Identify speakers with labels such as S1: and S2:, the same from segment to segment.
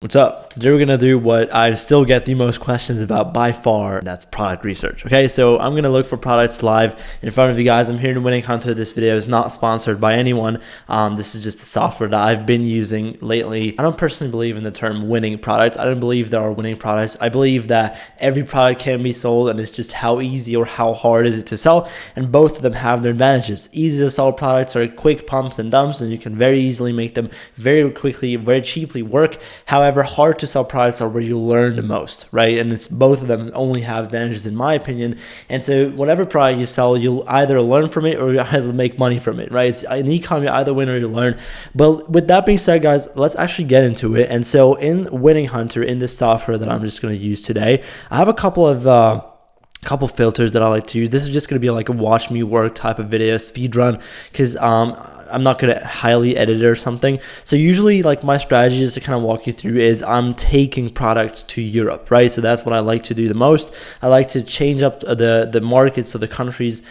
S1: What's up? Today we're gonna do what I still get the most questions about by far, and that's product research. Okay, so I'm gonna look for products live in front of you guys. I'm here in Winning Hunter. This video is not sponsored by anyone. This is just the software that I've been using lately. I don't personally believe in the term winning products. I don't believe there are winning products. I believe that every product can be sold, and it's just how easy or how hard is it to sell, and both of them have their advantages. Easy to sell products are quick pumps and dumps, and you can very easily make them very quickly, very cheaply work. However, hard to sell products are where you learn the most, right? And it's both of them only have advantages in my opinion. And so whatever product you sell, you'll either learn from it or you either make money from it, right? It's in e-com, you either win or you learn. But with that being said, guys, let's actually get into it. And so in Winning Hunter, in this software that I'm just going to use today, I have a couple filters that I like to use. This is just going to be like a watch me work type of video, speed run, because I'm not going to highly edit it or something. So usually like my strategy is to kind of walk you through is I'm taking products to Europe, right? So that's what I like to do the most. I like to change up the markets of the countries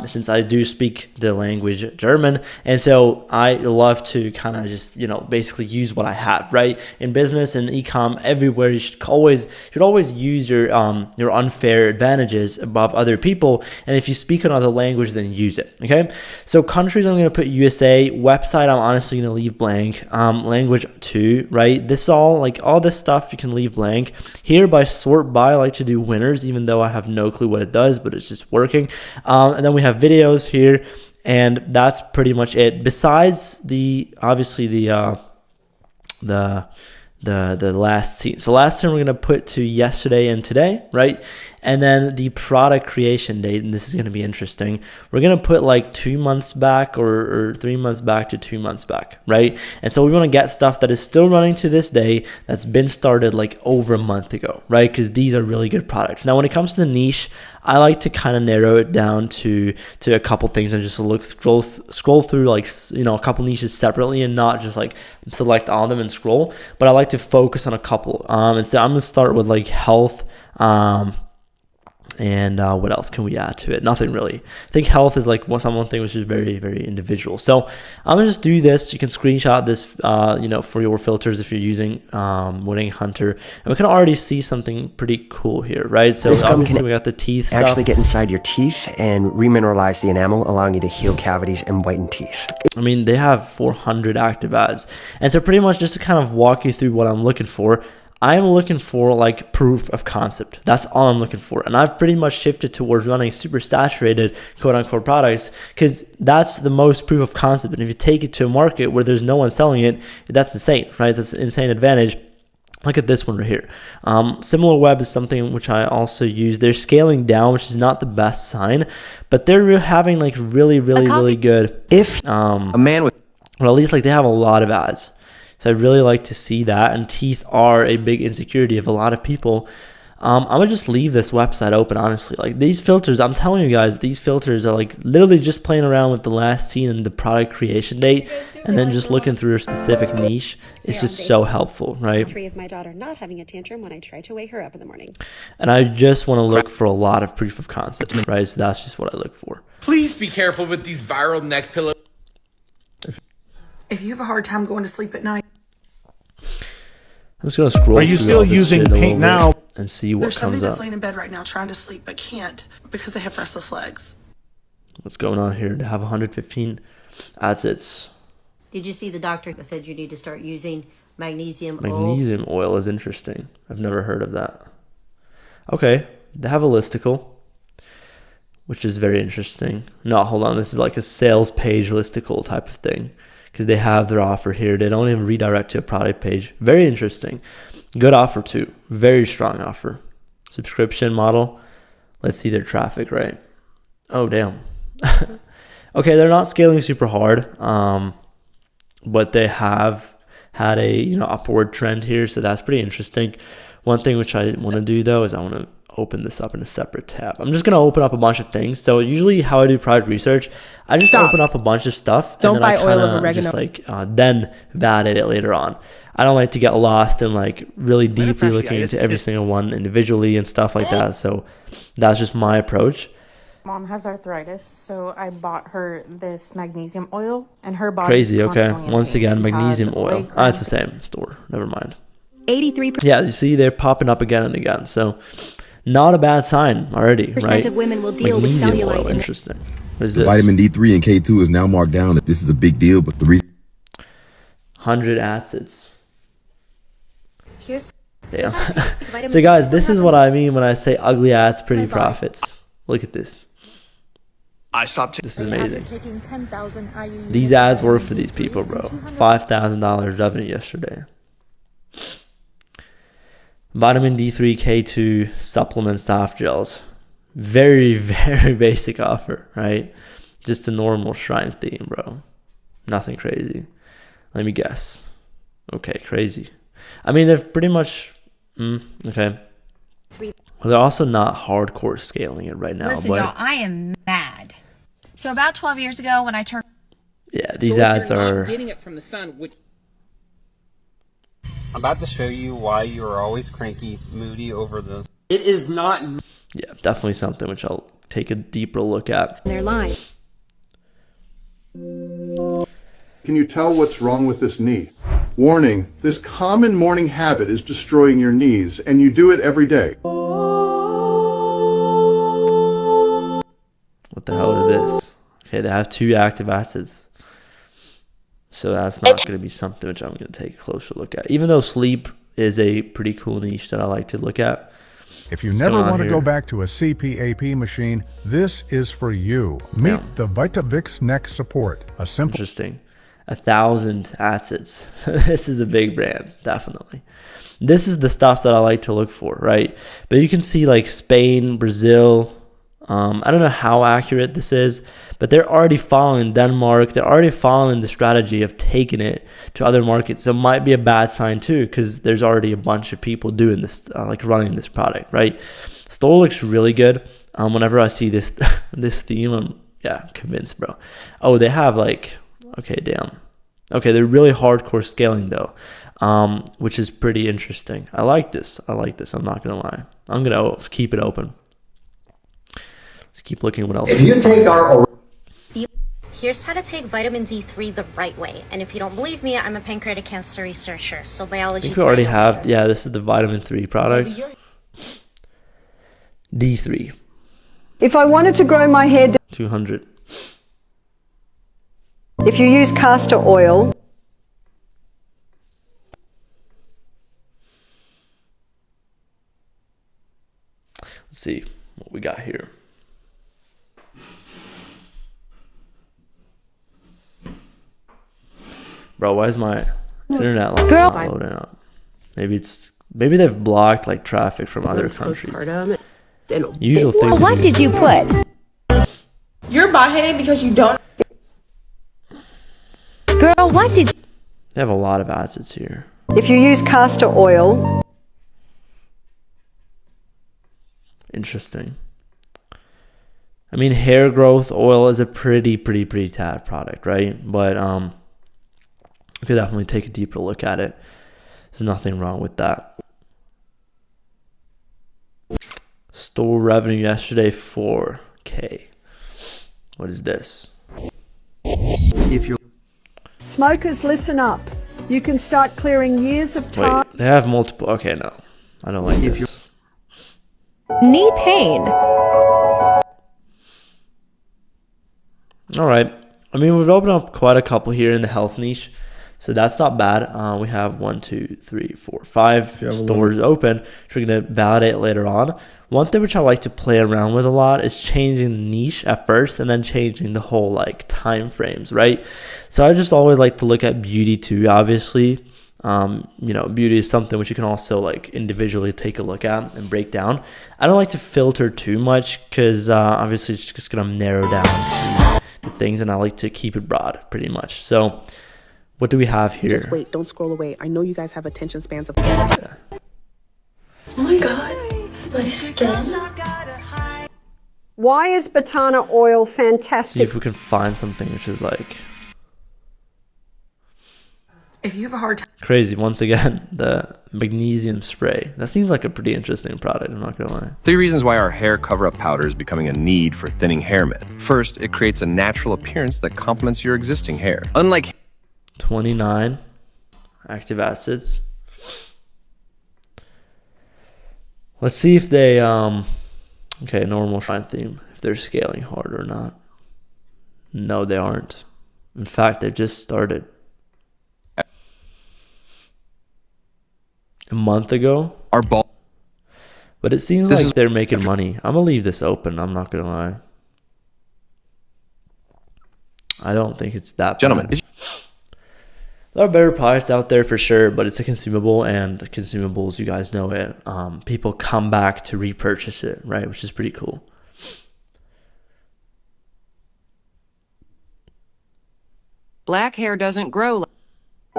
S1: since I do speak the language German. And so I love to kind of just, basically use what I have, right? In business and e-com, everywhere, you should always use your unfair advantages above other people. And if you speak another language, then use it, okay? So countries, I'm going to put USA. Website, I'm honestly going to leave blank. Language 2, right? This all this stuff you can leave blank. Here by sort by, I like to do winners, even though I have no clue what it does, but it's just working. And then we have videos here, and that's pretty much it. Besides obviously the last scene. So last scene we're going to put to yesterday and today, right? And then the product creation date, and this is going to be interesting. We're going to put like 2 months back or 3 months back to 2 months back, right? And so we want to get stuff that is still running to this day that's been started like over a month ago, right? Because these are really good products. Now, when it comes to the niche, I like to kind of narrow it down to a couple things and just scroll through like, a couple niches separately and not just like select all of them and scroll, but I like to focus on a couple. And so I'm going to start with like health, and what else can we add to it? Nothing really. I think health is like one thing which is very, very individual. So I'm gonna just do this. You can screenshot this, for your filters if you're using Winning Hunter. And we can already see something pretty cool here, right? So obviously we got the teeth stuff.
S2: Actually get inside your teeth and remineralize the enamel, allowing you to heal cavities and whiten teeth.
S1: I mean, they have 400 active ads. And so pretty much just to kind of walk you through what I'm looking for, I'm looking for like proof of concept. That's all I'm looking for. And I've pretty much shifted towards running super saturated quote unquote products because that's the most proof of concept. And if you take it to a market where there's no one selling it, that's insane, right? That's an insane advantage. Look at this one right here. Similar Web is something which I also use. They're scaling down, which is not the best sign, but they're having like really good.
S2: If a man with,
S1: or at least like they have a lot of ads. So I really like to see that, and teeth are a big insecurity of a lot of people. I'm gonna just leave this website open, honestly. Like these filters, I'm telling you guys, these filters are like literally just playing around with the last scene and the product creation date, and then just looking through a specific niche. It's just so helpful, right?
S3: 3 of my daughter not having a tantrum when I try to wake her up in the morning.
S1: And I just want to look for a lot of proof of concept, right? So that's just what I look for.
S4: Please be careful with these viral neck pillows.
S5: If you have a hard time going to sleep at night,
S1: I'm just gonna scroll.
S6: Are you still using Paint now?
S1: And see what
S5: there's somebody
S1: comes
S5: that's
S1: up.
S5: laying in bed right now trying to sleep but can't because they have restless legs.
S1: What's going on here? To have 115 assets.
S7: Did you see the doctor that said you need to start using magnesium oil?
S1: Magnesium oil is interesting. I've never heard of that. Okay, they have a listicle, which is very interesting. No, hold on. This is like a sales page listicle type of thing because they have their offer here. They don't even redirect to a product page. Very interesting. Good offer too. Very strong offer. Subscription model. Let's see their traffic, right? Oh, damn. Okay, they're not scaling super hard, but they have had a upward trend here, so that's pretty interesting. One thing which I want to do though is I want to open this up in a separate tab. I'm just going to open up a bunch of things. So usually how I do product research, I just open up a bunch of stuff
S8: Don't
S1: and then
S8: buy
S1: I
S8: oil of
S1: kind of
S8: oregano.
S1: just like then validate it later on. I don't like to get lost in like really deeply looking into every single one individually and stuff like that. So that's just my approach.
S8: Mom has arthritis, so I bought her this magnesium oil, and her body
S1: Crazy. Okay. Once again, magnesium oil. Ah, it's the same store. Never mind.
S9: 83%
S1: Yeah, you see they're popping up again and again. So not a bad sign already, right?
S9: of women will deal with
S1: Magnesium
S9: cellulite.
S1: oil, interesting. What is this?
S10: Vitamin D3 and K2 is now marked down. This is a big deal, but the reason
S1: 100 acids.
S9: Here's
S1: Damn. So guys, this is what I mean when I say ugly ads, pretty profits. Look at this. This is amazing. These ads work for these people, bro. $5,000 revenue yesterday. Vitamin D3, K2, supplement soft gels. Very, very basic offer, right? Just a normal shrine theme, bro. Nothing crazy. Let me guess. Okay, crazy. I mean, they're pretty much... okay. Well, they're also not hardcore scaling it right now.
S11: Listen,
S1: but
S11: y'all, I am mad. So about 12 years ago when I turned...
S1: Yeah, these ads are...
S4: Getting it from the sun, which...
S12: I'm about to show you why you are always cranky, moody over this.
S13: It is not...
S1: Yeah, definitely something which I'll take a deeper look at.
S9: They're lying.
S14: Can you tell what's wrong with this knee? Warning, this common morning habit is destroying your knees, and you do it every day.
S1: What the hell is this? Okay, they have 2 active acids. So that's not going to be something which I'm going to take a closer look at. Even though sleep is a pretty cool niche that I like to look at.
S6: If you never want to go back to a CPAP machine, this is for you. Meet the VitaVix Neck Support. A simple...
S1: Interesting. 1,000 acids. This is a big brand, definitely. This is the stuff that I like to look for, right? But you can see like Spain, Brazil. I don't know how accurate this is, but they're already following Denmark. They're already following the strategy of taking it to other markets. So it might be a bad sign too, because there's already a bunch of people doing this, like running this product, right? Store looks really good. Whenever I see this this theme, I'm convinced, bro. Oh, they have like, okay, damn. Okay, they're really hardcore scaling though, which is pretty interesting. I like this. I'm not gonna lie. I'm gonna keep it open. Let's keep looking what else.
S2: If you take our...
S7: Here's how to take vitamin D3 the right way. And if you don't believe me, I'm a pancreatic cancer researcher, so biology.
S1: I think we already have. Yeah, this is the vitamin 3 product. D3.
S15: If I wanted to grow my hair...
S1: 200.
S15: If you use castor oil...
S1: Let's see what we got here. Bro, why is my internet like loading up? Maybe they've blocked like traffic from other countries. Usual thing.
S9: What did you put?
S5: You're bald-headed because you don't...
S9: Girl, what did you...
S1: They have a lot of acids here.
S15: If you use castor oil...
S1: Interesting. I mean, hair growth oil is a pretty tad product, right? But you could definitely take a deeper look at it. There's nothing wrong with that. Store revenue yesterday, 4K. What is this?
S15: If you... Smokers, listen up. You can start clearing years of time...
S1: Wait, they have multiple... Okay, no. I don't like this.
S9: Knee pain.
S1: All right. I mean, we've opened up quite a couple here in the health niche. So that's not bad. We have 1, 2, 3, 4, 5 stores open, which we're going to validate later on. One thing which I like to play around with a lot is changing the niche at first and then changing the whole like time frames, right? So I just always like to look at beauty too, obviously. Beauty is something which you can also like individually take a look at and break down. I don't like to filter too much because obviously it's just going to narrow down the things, and I like to keep it broad pretty much. So what do we have here?
S5: Just wait, don't scroll away. I know you guys have attention spans of...
S15: Oh my God, my skin. Why is Botana oil fantastic?
S1: See if we can find something which is like...
S5: If you have a hard time...
S1: Crazy. Once again, the magnesium spray. That seems like a pretty interesting product, I'm not gonna lie.
S16: 3 reasons why our hair cover-up powder is becoming a need for thinning hair men. First, it creates a natural appearance that complements your existing hair. Unlike
S1: 29 active acids. Let's see if they okay, normal shrine theme, if they're scaling hard or not. No, they aren't. In fact, they just started a month ago. But it seems like they're making money. I'm gonna leave this open, I'm not gonna lie. I don't think it's that
S16: Gentlemen,
S1: bad. There are better products out there for sure, but it's a consumable, and consumables, you guys know it. People come back to repurchase it, right? Which is pretty cool.
S13: Black hair doesn't grow.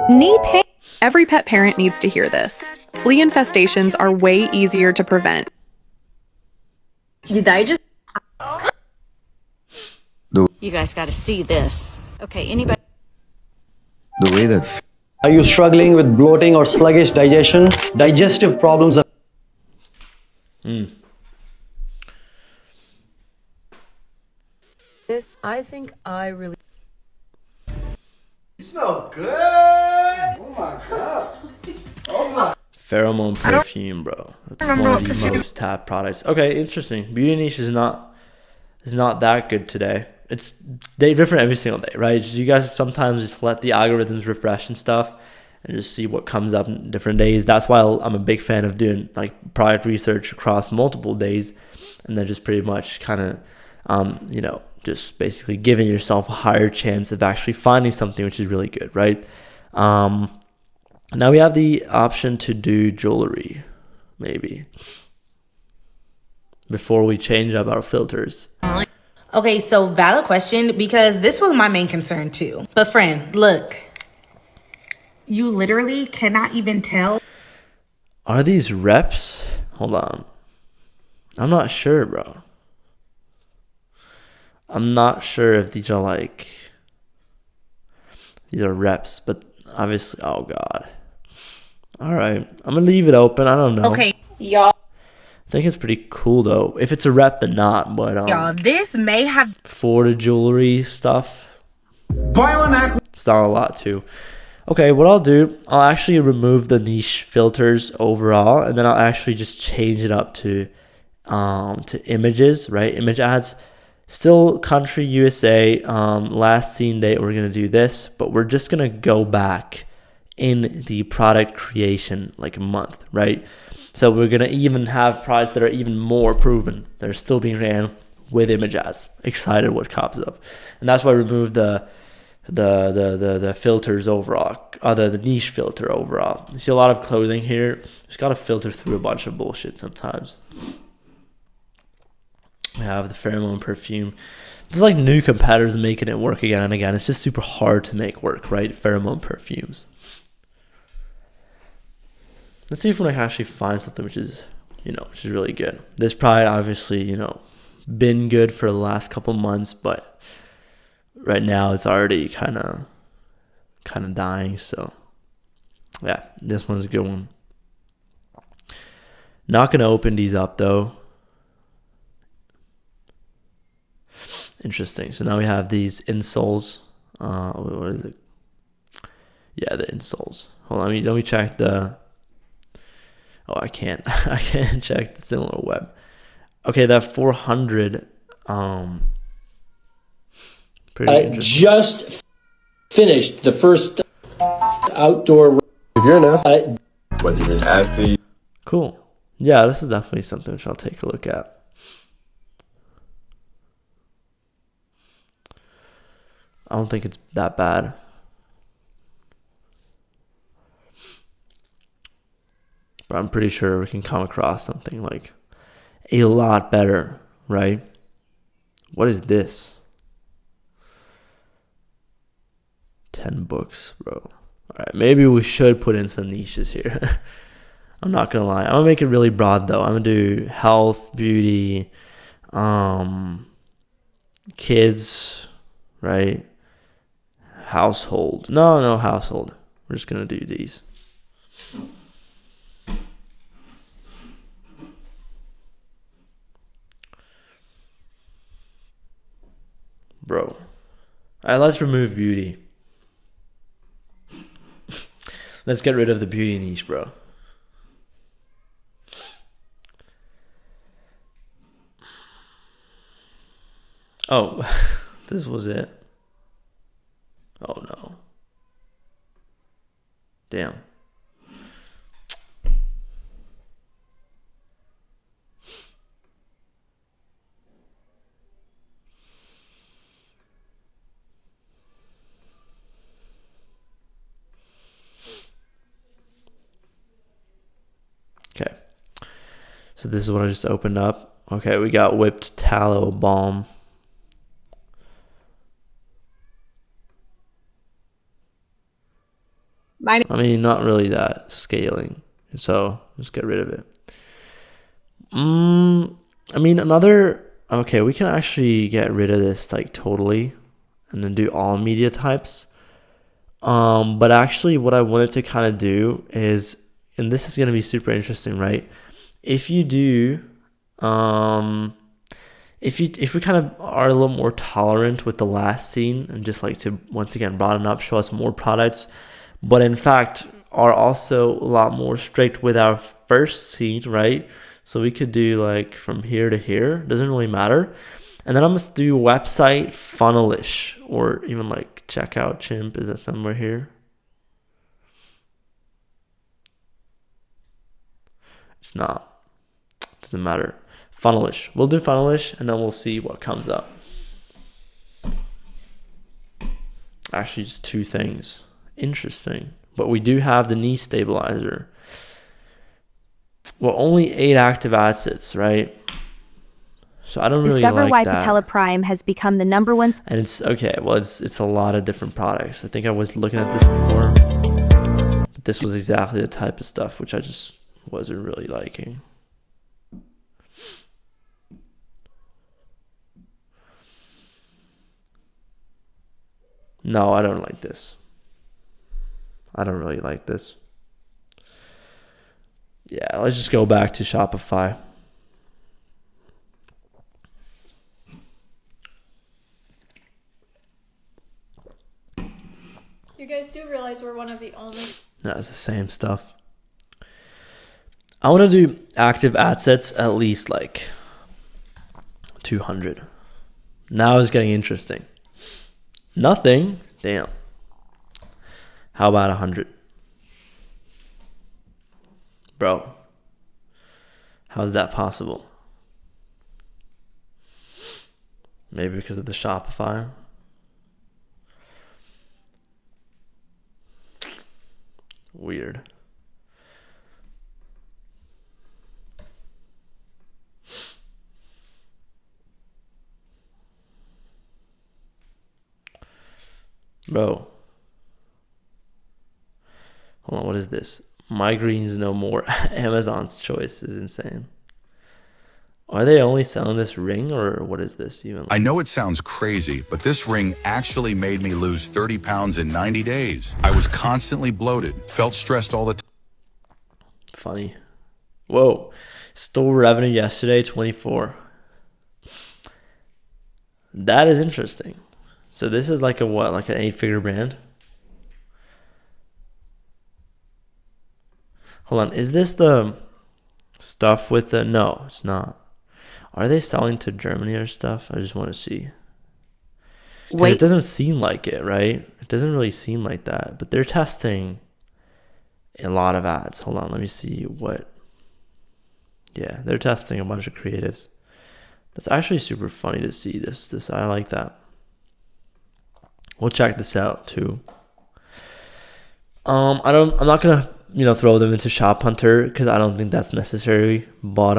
S9: Knee pain.
S17: Every pet parent needs to hear this. Flea infestations are way easier to prevent.
S7: Did I just...
S11: You guys got to see this. Okay, anybody?
S10: The way that
S18: Are you struggling with bloating or sluggish digestion? Digestive problems are...
S13: This, I think I really...
S19: You smell good. Oh my god. Oh my.
S1: Pheromone perfume, bro. That's one of the most tapped products. Okay, interesting. Beauty niche is not that good today. It's different every single day, right? You guys sometimes just let the algorithms refresh and stuff, and just see what comes up in different days. That's why I'm a big fan of doing like product research across multiple days, and then just pretty much kind of, you know, just basically giving yourself a higher chance of actually finding something which is really good, right? Now we have the option to do jewelry, maybe, before we change up our filters.
S5: Okay, so valid question, because this was my main concern too. But friend, look, you literally cannot even tell.
S1: Are these reps? Hold on. I'm not sure, bro. I'm not sure if these are like, these are reps, but obviously, oh God. All right, I'm gonna leave it open. I don't know.
S5: Okay, y'all.
S1: I think it's pretty cool though. If it's a rep, then not. But
S5: Y'all, this may have
S1: for the jewelry stuff, it's not a lot too. Okay, what I'll do, I'll actually remove the niche filters overall, and then I'll actually just change it up to images, right? Image ads. Still country USA, last seen date, we're going to do this, but we're just going to go back in the product creation like a month, right? So we're going to even have products that are even more proven. They're still being ran with image ads. Excited what comes up. And that's why I removed the filters overall, the niche filter overall. You see a lot of clothing here. Just got to filter through a bunch of bullshit sometimes. We have the pheromone perfume. It's like new competitors making it work again and again. It's just super hard to make work, right? Pheromone perfumes. Let's see if we can actually find something which is, you know, which is really good. This product obviously, you know, been good for the last couple months, but right now it's already kind of dying. So yeah, this one's a good one. Not gonna open these up though. Interesting. So now we have these insoles. What is it? Yeah, the insoles. Hold on, let me check the. Oh, I can't check the similar web. Okay, that 400. Pretty interesting.
S18: Just finished the first outdoor.
S10: if you're an whether you're an athlete.
S1: Cool. Yeah, this is definitely something which I'll take a look at. I don't think it's that bad. But I'm pretty sure we can come across something like a lot better, right? What is this? 10 books, bro. Alright, maybe we should put in some niches here. I'm not gonna lie. I'm gonna make it really broad though. I'm gonna do health, beauty, kids, right? Household. No household. We're just gonna do these. Bro. Alright, let's remove beauty. Let's get rid of the beauty niche, bro. Oh, this was it. Oh no. Damn. Okay. So this is what I just opened up. Okay, we got whipped tallow balm. I mean, not really that scaling. So just get rid of it. I mean, okay, we can actually get rid of this like totally and then do all media types. But actually what I wanted to kind of do is, and this is going to be super interesting, right? If you do, if we kind of are a little more tolerant with the last scene and just like to once again broaden up, show us more products, but in fact are also a lot more strict with our first scene, right? So we could do like from here to here, doesn't really matter. And then I'm gonna do website funnelish, or even like checkout chimp. Is that somewhere here? It's not. Doesn't matter. Funnelish. We'll do funnelish and then we'll see what comes up. Actually, just two things. Interesting. But we do have the knee stabilizer. Well, only 8 active assets, right? So I don't really
S20: Discover
S1: like
S20: why
S1: that.
S20: Patella Prime has become the #1.
S1: And it's okay. Well, it's a lot of different products. I think I was looking at this before, but this was exactly the type of stuff which I just wasn't really liking. No, I don't like this. I don't really like this. Yeah, let's just go back to Shopify.
S21: You guys do realize we're one of the only...
S1: No, it's the same stuff. I want to do active ad sets at least like 200. Now it's getting interesting. Nothing. Damn. How about 100? Bro. How is that possible? Maybe because of the Shopify. Weird. Bro. Hold on, what is this? Migraines no more. Amazon's choice is insane. Are they only selling this ring, or what is this even?
S22: I know it sounds crazy, but this ring actually made me lose 30 pounds in 90 days. I was constantly bloated, felt stressed all the time.
S1: Funny. Whoa. Store revenue yesterday, 24. That is interesting. So this is like a what? Like an 8-figure brand? Hold on. Is this the stuff with the... No, it's not. Are they selling to Germany or stuff? I just want to see. Wait. It doesn't seem like it, right? It doesn't really seem like that. But they're testing a lot of ads. Hold on. Let me see what... Yeah, they're testing a bunch of creatives. That's actually super funny to see this. I like that. We'll check this out too. I'm not gonna throw them into Shop Hunter because I don't think that's necessary. But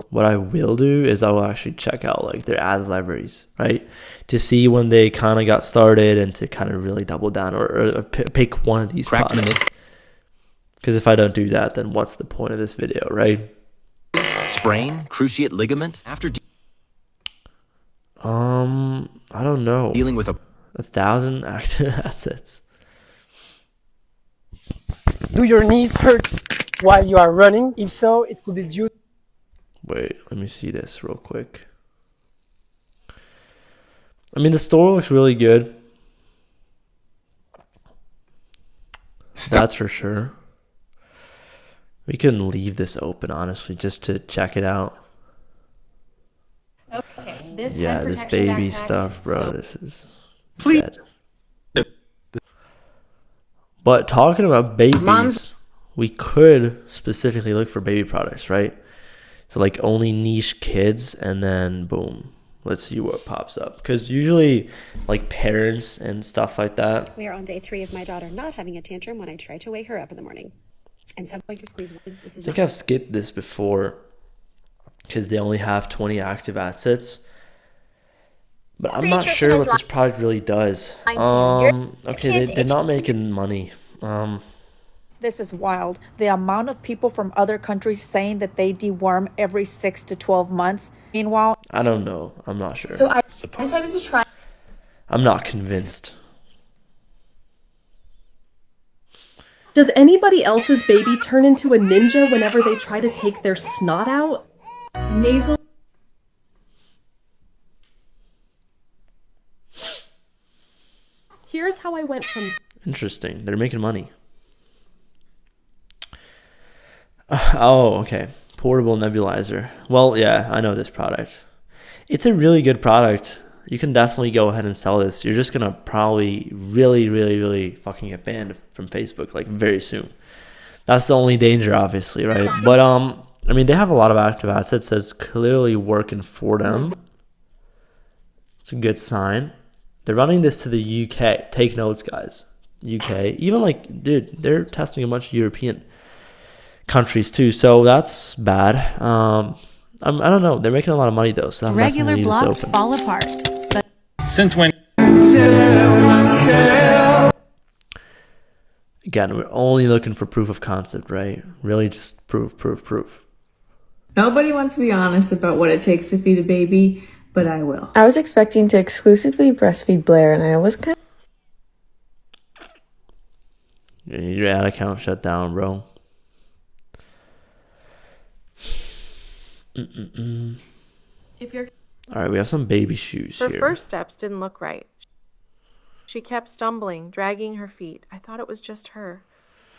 S1: what I will do is I will actually check out like their ads libraries, right, to see when they kind of got started and to kind of really double down or pick one of these products. Because if I don't do that, then what's the point of this video, right?
S23: Sprain, cruciate ligament after.
S1: I don't know.
S23: Dealing with
S1: 1,000 active assets.
S24: Do your knees hurt while you are running? If so, it could be due.
S1: Wait, let me see this real quick. I mean, the store looks really good. That's for sure. We can leave this open, honestly, just to check it out.
S21: Okay.
S1: Yeah, this baby stuff, bro, this is dead. But talking about babies, we could specifically look for baby products, right? So like only niche kids, and then boom, let's see what pops up. Because usually like parents and stuff like that.
S3: We are on day 3 of my daughter not having a tantrum when I try to wake her up in the morning. And some point to squeeze words. This is
S1: I think I've skipped this before because they only have 20 active assets. But I'm not sure what this product really does. Okay, they're not making money.
S4: This is wild. The amount of people from other countries saying that they deworm every 6 to 12 months. Meanwhile,
S1: I don't know. I'm not sure.
S4: So I decided to try.
S1: I'm not convinced.
S8: Does anybody else's baby turn into a ninja whenever they try to take their snot out? Nasal. Here's how I went from...
S1: Interesting. They're making money. Oh, okay. Portable nebulizer. Well, yeah, I know this product. It's a really good product. You can definitely go ahead and sell this. You're just gonna probably really fucking get banned from Facebook like very soon. That's the only danger, obviously, right? But I mean, they have a lot of active assets that's clearly working for them. It's a good sign. They're running this to the UK. Take notes, guys. UK. Even like, dude, they're testing a bunch of European countries too, so that's bad. I don't know. They're making a lot of money though, so I'm
S20: Regular
S1: definitely leave this
S20: blogs
S1: open.
S20: fall apart. But
S12: Since when?
S1: Again, we're only looking for proof of concept, right? Really just proof.
S25: Nobody wants to be honest about what it takes to feed a baby, but I will.
S26: I was expecting to exclusively breastfeed Blair, and I was kind of...
S1: Your ad account shut down, bro.
S27: If you're...
S1: All right, we have some baby shoes
S27: Her
S1: here.
S27: first steps didn't look right. She kept stumbling, dragging her feet. I thought it was just her,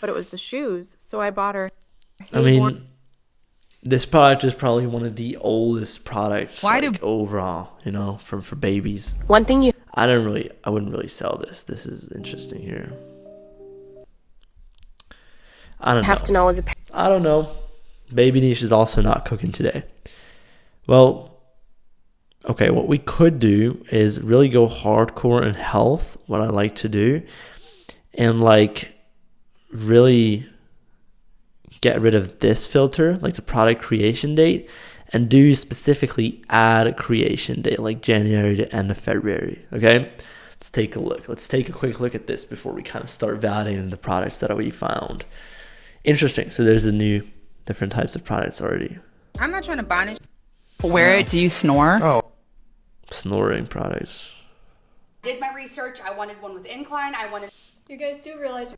S27: but it was the shoes, so I bought her.
S1: I mean, this product is probably one of the oldest products overall, you know, for babies.
S26: One thing you...
S1: I wouldn't really sell this. This is interesting here. I don't know.
S26: Have to know as a...
S1: I don't know. Baby niche is also not cooking today. Well, okay, what we could do is really go hardcore in health, what I like to do, and like really get rid of this filter, like the product creation date, and do specifically ad creation date, like January to end of February, okay? Let's take a look. Let's take a quick look at this before we kind of start validating the products that we found. Interesting. So there's the new different types of products already.
S28: I'm not trying to banish.
S29: Where do you snore?
S1: Oh. Snoring products.
S30: Did my research. I wanted one with incline.
S21: You guys do realize...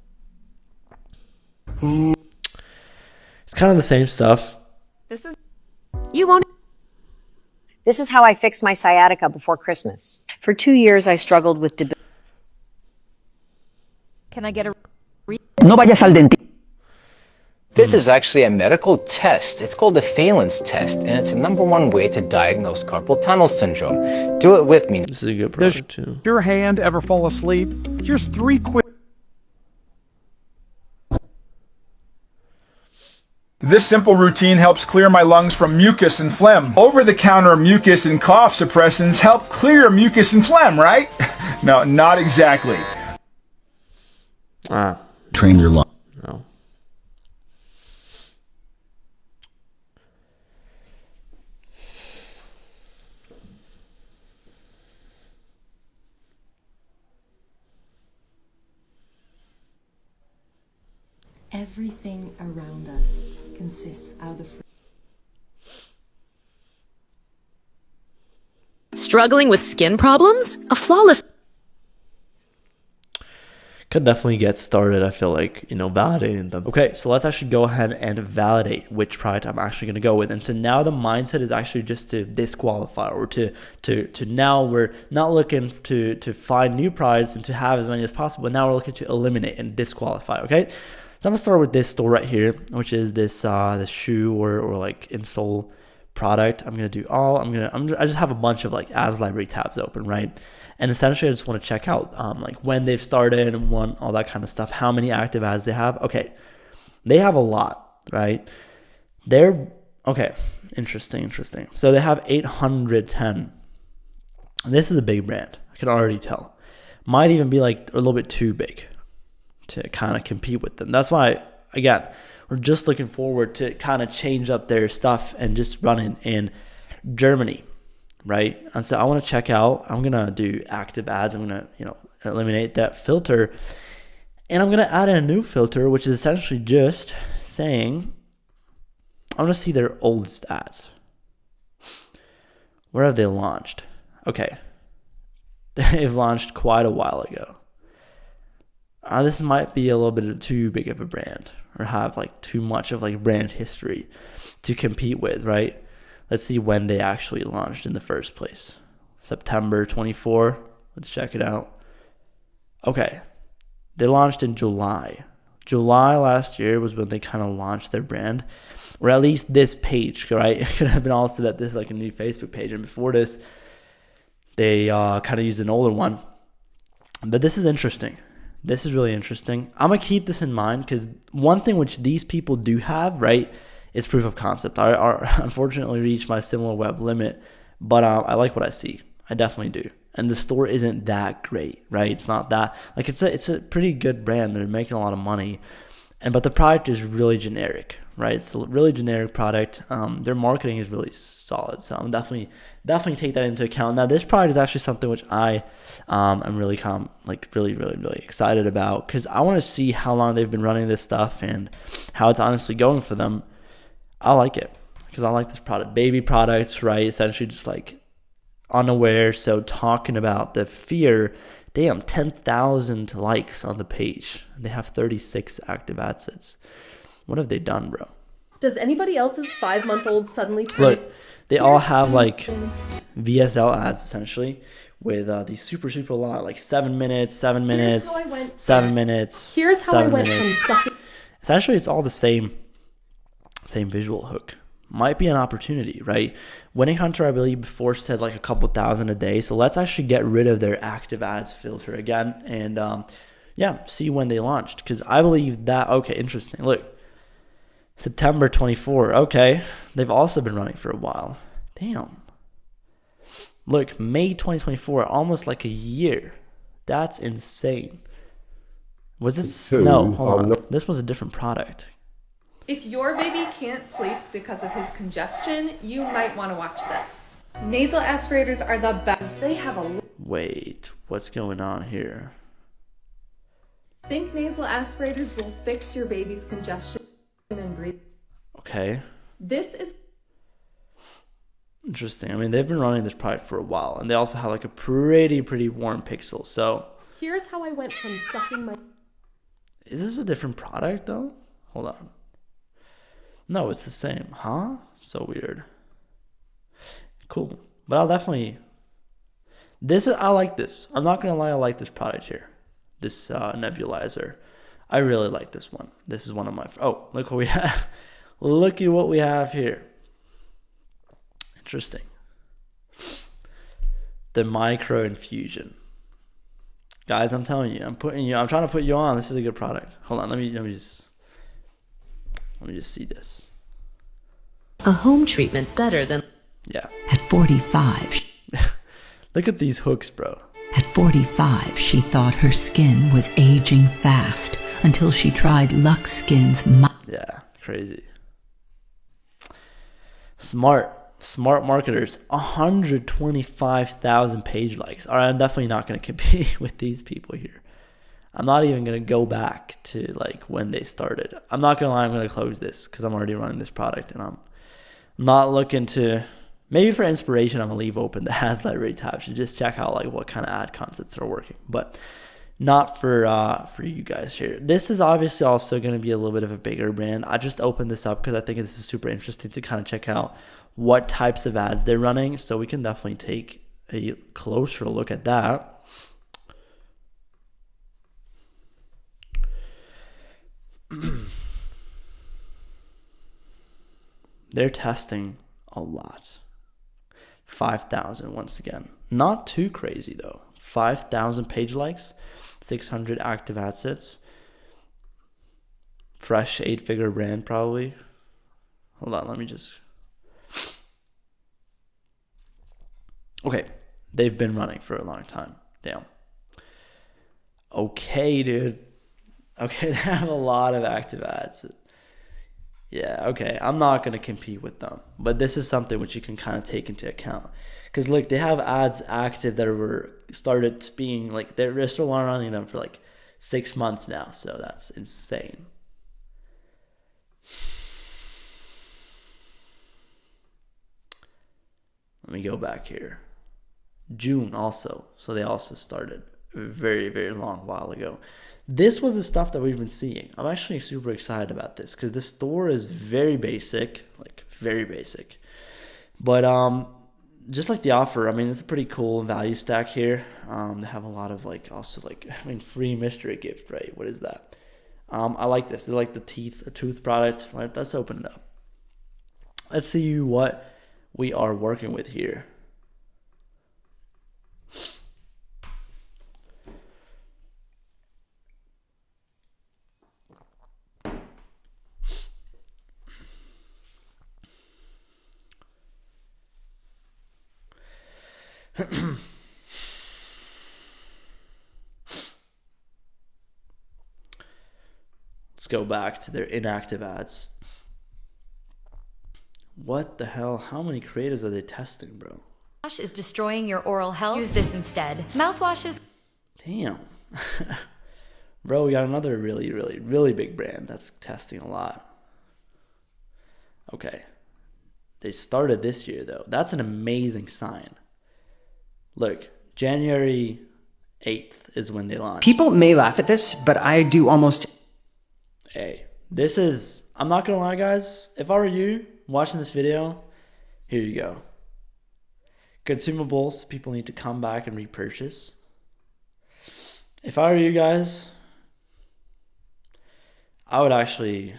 S1: It's kind of the same stuff.
S30: This is...
S3: You won't. This is how I fixed my sciatica before Christmas. For 2 years, I struggled with debility.
S20: can I get a...
S29: No vayas al dentista.
S31: This is actually a medical test. It's called the Phelan's test, and it's the #1 way to diagnose carpal tunnel syndrome. Do it with me.
S1: This is a good product too.
S12: Does your hand ever fall asleep? Just 3 quick.
S32: This simple routine helps clear my lungs from mucus and phlegm. Over-the-counter mucus and cough suppressants help clear mucus and phlegm, right? No, not exactly.
S10: Train your lungs.
S1: No.
S33: Everything around us consists out of...
S34: Struggling with skin problems? A flawless...
S1: Could definitely get started, I feel like, you know, validating them. Okay, so let's actually go ahead and validate which product I'm actually going to go with. And so now the mindset is actually just to disqualify, or to now we're not looking to find new products and to have as many as possible. Now we're looking to eliminate and disqualify, okay? So I'm gonna start with this store right here, which is this this shoe or like insole product. I'm gonna do all. I just have a bunch of like ads library tabs open, right? And essentially, I just want to check out like when they've started and all that kind of stuff. How many active ads they have? Okay, they have a lot, right? They're okay. Interesting. So they have 810. This is a big brand. I can already tell. Might even be like a little bit too big to kind of compete with them. That's why, again, we're just looking forward to kind of change up their stuff and just run it in Germany, right? And so I want to check out, I'm going to do active ads. I'm going to, eliminate that filter. And I'm going to add in a new filter, which is essentially just saying, I want to see their oldest ads. Where have they launched? Okay. They've launched quite a while ago. This might be a little bit too big of a brand or have like too much of like brand history to compete with, right? Let's see when they actually launched in the first place. September 24. Let's check it out. Okay. They launched in July. July last year was when they kind of launched their brand, or at least this page, right? It could have been also that this is like a new Facebook page. And before this, they kind of used an older one. But this is interesting. This is really interesting. I'm going to keep this in mind because one thing which these people do have, right, is proof of concept. I unfortunately reached my similar web limit, but I like what I see. I definitely do. And the store isn't that great, right? It's not that, like it's a pretty good brand. They're making a lot of money. But the product is really generic, right? It's a really generic product. Their marketing is really solid, so I'm definitely take that into account. Now, this product is actually something which I am really really excited about because I want to see how long they've been running this stuff and how it's honestly going for them. I like it because I like this product. Baby products, right? Essentially, just like unaware. So talking about the fear. Damn, 10,000 likes on the page. They have 36 active ad sets. What have they done, bro?
S8: Does anybody else's 5-month-old suddenly turn?
S1: Look, they all have like VSL ads essentially with these super long, like 7 minutes, 7 minutes, 7 minutes.
S8: Here's how I went from sucking.
S1: Essentially, it's all the same visual hook. Might be an opportunity, right? Winning Hunter, I believe, before said like a couple thousand a day. So let's actually get rid of their active ads filter again and see when they launched. Because I believe that, okay, interesting. Look, September 24. Okay, they've also been running for a while. Damn. Look, May 2024, almost like a year. That's insane. Was this? No, hold on. This was a different product.
S8: If your baby can't sleep because of his congestion, you might want to watch this. Nasal aspirators are the best. They have a...
S1: Wait, what's going on here?
S8: Think nasal aspirators will fix your baby's congestion and breathing.
S1: Okay.
S8: This is...
S1: interesting. I mean, they've been running this product for a while, and they also have like a pretty warm pixel, so...
S8: Here's how I went from sucking my...
S1: Is this a different product, though? Hold on. No, it's the same. Huh? So weird. Cool. But I'll definitely... I like this. I'm not going to lie, I like this product here. This nebulizer. I really like this one. This is one of my... Oh, look what we have. Look at what we have here. Interesting. The micro infusion. Guys, I'm telling you. I'm trying to put you on. This is a good product. Hold on. Let me just see this.
S34: A home treatment better than...
S1: Yeah.
S2: At 45.
S1: Look at these hooks, bro.
S2: At 45, she thought her skin was aging fast until she tried Lux Skin's...
S1: Yeah, crazy. Smart marketers. 125,000 page likes. All right, I'm definitely not going to compete with these people here. I'm not even going to go back to like when they started. I'm not going to lie, I'm going to close this because I'm already running this product and I'm not looking to, maybe for inspiration, I'm going to leave open the ads library tab to just check out like what kind of ad concepts are working, but not for you guys here. This is obviously also going to be a little bit of a bigger brand. I just opened this up because I think this is super interesting to kind of check out what types of ads they're running. So we can definitely take a closer look at that. They're testing a lot. 5,000 once again. Not too crazy though. 5,000 page likes, 600 active assets. Fresh 8-figure brand probably. Hold on, let me just. Okay, they've been running for a long time. Damn. Okay, dude. Okay, they have a lot of active ads. Yeah, okay. I'm not going to compete with them. But this is something which you can kind of take into account. Because, look, they have ads active that were started being, like, they're still running them for, like, 6 months now. So that's insane. Let me go back here. June also. So they also started a very, very long while ago. This was the stuff that we've been seeing. I'm actually super excited about this because the store is very basic, like very basic. But just like the offer, I mean, it's a pretty cool value stack here. They have a lot of like, also like, I mean, free mystery gift, right? What is that? I like this. They like the tooth product. Let's open it up. Let's see what we are working with here. Let's go back to their inactive ads. What the hell? How many creatives are they testing, bro?
S5: Mouthwash is destroying your oral health. Use this instead. Mouthwash is...
S1: Damn. Bro, we got another really, really, really big brand that's testing a lot. Okay. They started this year, though. That's an amazing sign. Look, January 8th is when they launched.
S6: People may laugh at this, but I do almost...
S1: Hey, this is... I'm not gonna lie, guys. If I were you watching this video, here you go. Consumables people need to come back and repurchase. If I were you guys, I would probably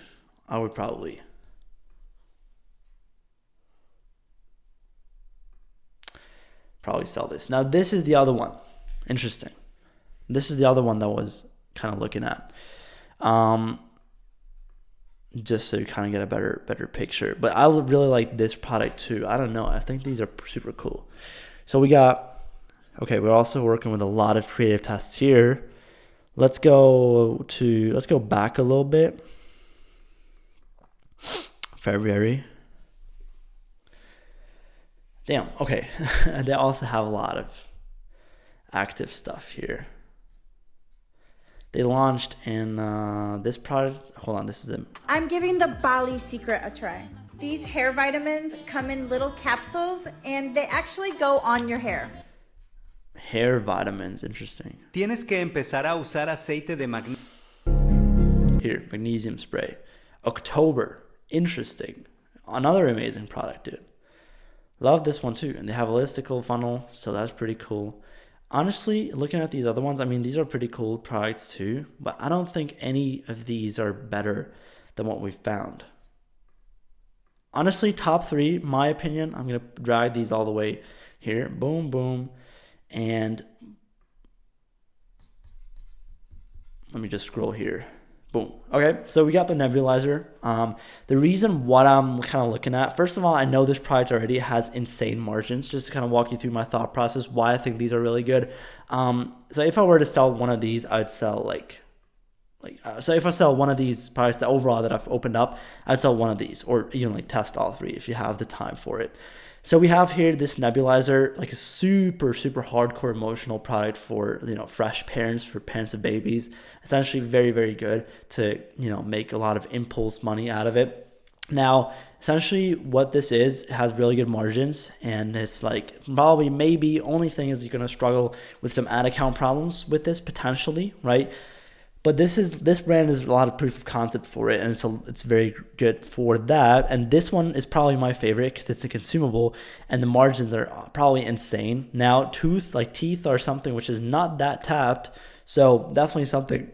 S1: sell this. Now, this is the other one. Interesting. This is the other one that was kind of looking at. Just so you kind of get a better picture. But I really like this product too. I don't know. I think these are super cool. So we got, okay, we're also working with a lot of creative tests here. Let's go back a little bit. February. Damn, okay. They also have a lot of active stuff here. They launched in this product. Hold on, this is it.
S7: I'm giving the Bali Secret a try. These hair vitamins come in little capsules and they actually go on your hair.
S1: Hair vitamins, interesting.
S9: Tienes que empezar a usar aceite de magnesio.
S1: Here, magnesium spray. October, interesting. Another amazing product, dude. Love this one too. And they have a listicle funnel, so that's pretty cool. Honestly, looking at these other ones, I mean, these are pretty cool products too, but I don't think any of these are better than what we've found. Honestly, top 3, my opinion, I'm going to drag these all the way here. Boom, boom. And let me just scroll here. Boom. Okay, so we got the nebulizer. The reason what I'm kind of looking at, first of all, I know this product already has insane margins. Just to kind of walk you through my thought process, why I think these are really good. So if I were to sell one of these, I'd sell so if I sell one of these products that overall that I've opened up, I'd sell one of these, or even like test all 3 if you have the time for it. So we have here this nebulizer, like a super, super hardcore emotional product for, fresh parents, for parents of babies. Essentially very, very good to, make a lot of impulse money out of it. Now, essentially what this is, it has really good margins, and it's like probably maybe only thing is you're going to struggle with some ad account problems with this potentially, right? But this brand is a lot of proof of concept for it, and it's very good for that. And this one is probably my favorite because it's a consumable, and the margins are probably insane. Now, teeth are something which is not that tapped, so definitely something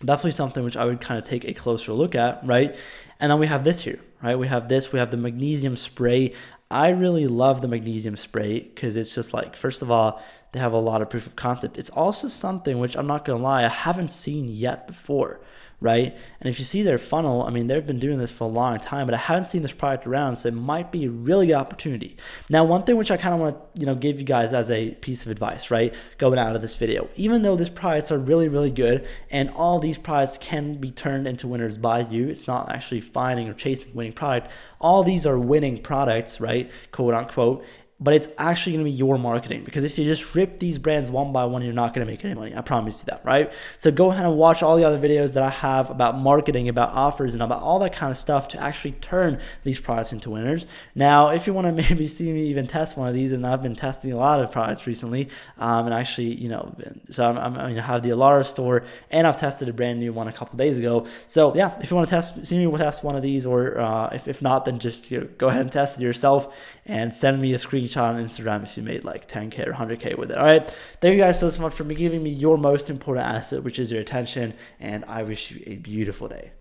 S1: definitely something which I would kind of take a closer look at, right? And then we have this here, right? We have the magnesium spray. I really love the magnesium spray because it's just like, first of all, they have a lot of proof of concept. It's also something which, I'm not gonna lie, I haven't seen yet before, right? And if you see their funnel, I mean, they've been doing this for a long time, but I haven't seen this product around, so it might be a really good opportunity. Now, one thing which I kind of want to, give you guys as a piece of advice, right, going out of this video, even though these products are really, really good, and all these products can be turned into winners by you, it's not actually finding or chasing winning product. All these are winning products, right, quote unquote. But it's actually going to be your marketing, because if you just rip these brands one by one, you're not going to make any money. I promise you that, right? So go ahead and watch all the other videos that I have about marketing, about offers, and about all that kind of stuff to actually turn these products into winners. Now, if you want to maybe see me even test one of these, and I've been testing a lot of products recently, and actually, so I have the Alara store, and I've tested a brand new one a couple days ago. So yeah, if you want to see me test one of these, or if not, then just go ahead and test it yourself and send me a screenshot on Instagram if you made like 10K or 100K with it. All right, thank you guys so much for giving me your most important asset, which is your attention, and I wish you a beautiful day.